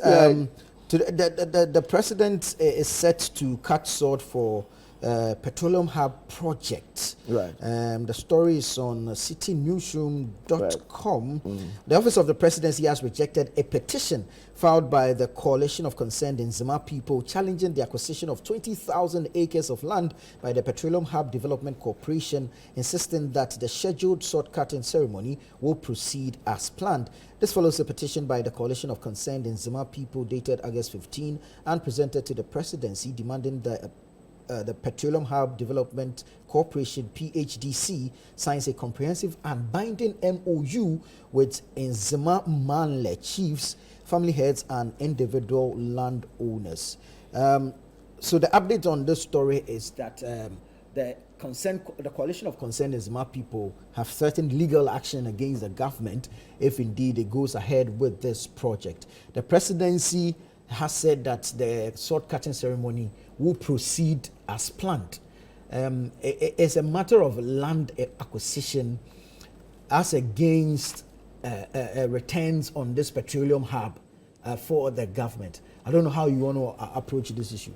The president is set to cut short for Petroleum Hub Project. Right. The story is on citynewsroom.com. The Office of the Presidency has rejected a petition filed by the Coalition of Concerned Nzema people challenging the acquisition of 20,000 acres of land by the Petroleum Hub Development Corporation, insisting that the scheduled sword-cutting ceremony will proceed as planned. This follows a petition by the Coalition of Concerned Nzema people dated August 15 and presented to the presidency demanding the Petroleum Hub Development Corporation (PHDC) signs a comprehensive and binding MOU with Nzema Manle chiefs, family heads, and individual landowners. So the update on this story is that the Coalition of Concerned Nzema people have threatened legal action against the government if indeed it goes ahead with this project. The presidency has said that the sword-cutting ceremony will proceed as planned. It's a matter of land acquisition as against returns on this petroleum hub for the government. I don't know how you want to approach this issue.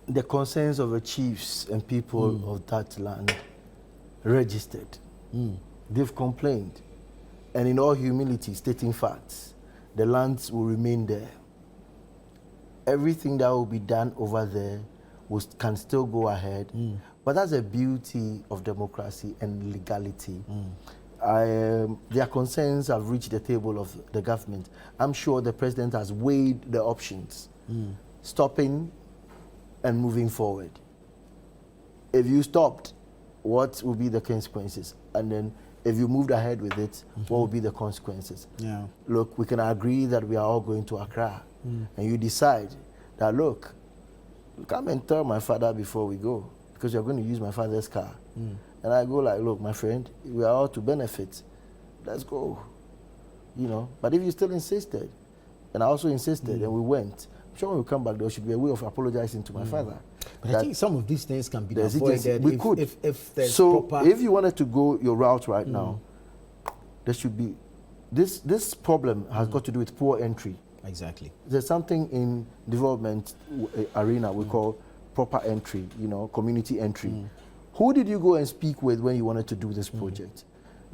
The concerns of the chiefs and people of that land registered. They've complained. And in all humility, stating facts, the lands will remain there. Everything that will be done over there can still go ahead. But that's the beauty of democracy and legality. Their concerns have reached the table of the government. I'm sure the president has weighed the options, stopping and moving forward. If you stopped, what will be the consequences? And then if you moved ahead with it, what will be the consequences? Yeah. Look, we can agree that we are all going to Accra. And you decide that, look, come and tell my father before we go, because you're going to use my father's car. And I go like, look, my friend, we are all to benefit. Let's go. You know, but if you still insisted, and I also insisted, and we went, I'm sure when we come back, there should be a way of apologizing to my father. But I think some of these things can be avoided if there's so proper... if you wanted to go your route right now, there should be... This problem has got to do with poor entry. Exactly. There's something in development arena we call proper entry, you know, community entry. Who did you go and speak with when you wanted to do this project?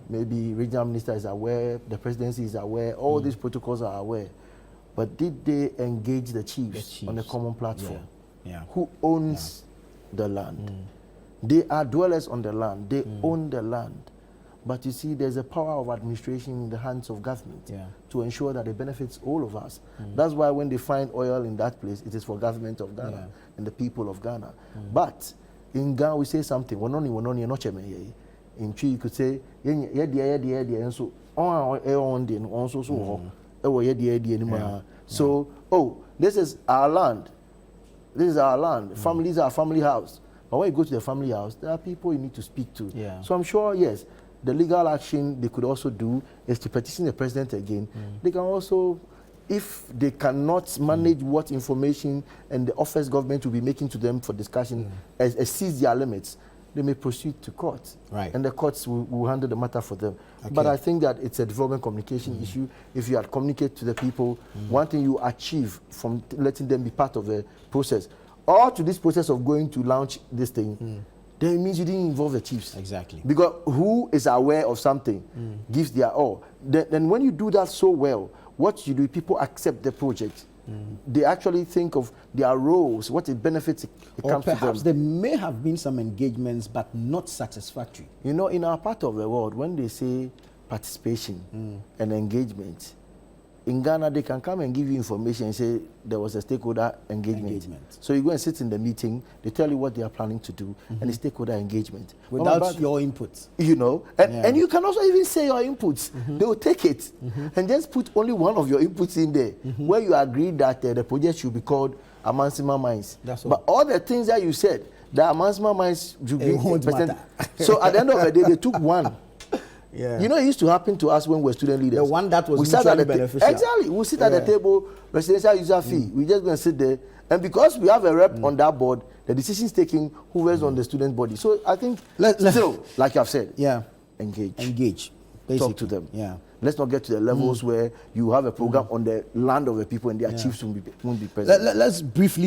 Maybe regional minister is aware, the presidency is aware, all these protocols are aware. But did they engage the chiefs on a common platform? Yeah. Who owns the land? They are dwellers on the land. They own the land. But you see, there's a power of administration in the hands of government to ensure that it benefits all of us. That's why when they find oil in that place, it is for government of Ghana and the people of Ghana. But in Ghana, we say something. In Chi, you could say, so, oh, this is our land. This is our land. Families are family house. But when you go to the family house, there are people you need to speak to. So I'm sure, yes, the legal action they could also do is to petition the president again. They can also, if they cannot manage what information and the office government will be making to them for discussion exceeds their limits, they may proceed to court. And the courts will handle the matter for them. But I think that it's a development communication issue. If you communicate to the people, one thing you achieve from letting them be part of the process, or to this process of going to launch this thing, then it means you didn't involve the chiefs. Exactly. Because who is aware of something gives their all. Then when you do that so well, what you do, people accept the project. They actually think of their roles, what it benefits it comes to them. Perhaps there may have been some engagements, but not satisfactory. You know, in our part of the world, when they say participation and engagement, in Ghana, they can come and give you information and say there was a stakeholder engagement. So you go and sit in the meeting, they tell you what they are planning to do, and it's stakeholder engagement. Without your input. You know, and you can also even say your inputs. They will take it and just put only one of your inputs in there, where you agree that the project should be called Amansima Mines. But all the things that you said, the Amansima Mines should be percent. So at the end of the day, they took one. You know, it used to happen to us when we were student leaders. The one that was mutually beneficial. Exactly. We sit at the table, residential user fee. We're just going to sit there. And because we have a rep on that board, the decisions taking hovers on the student body. So I think, still, like I've said, engage. Basically. Talk to them. Let's not get to the levels where you have a program on the land of the people and their chiefs won't be present. Let's briefly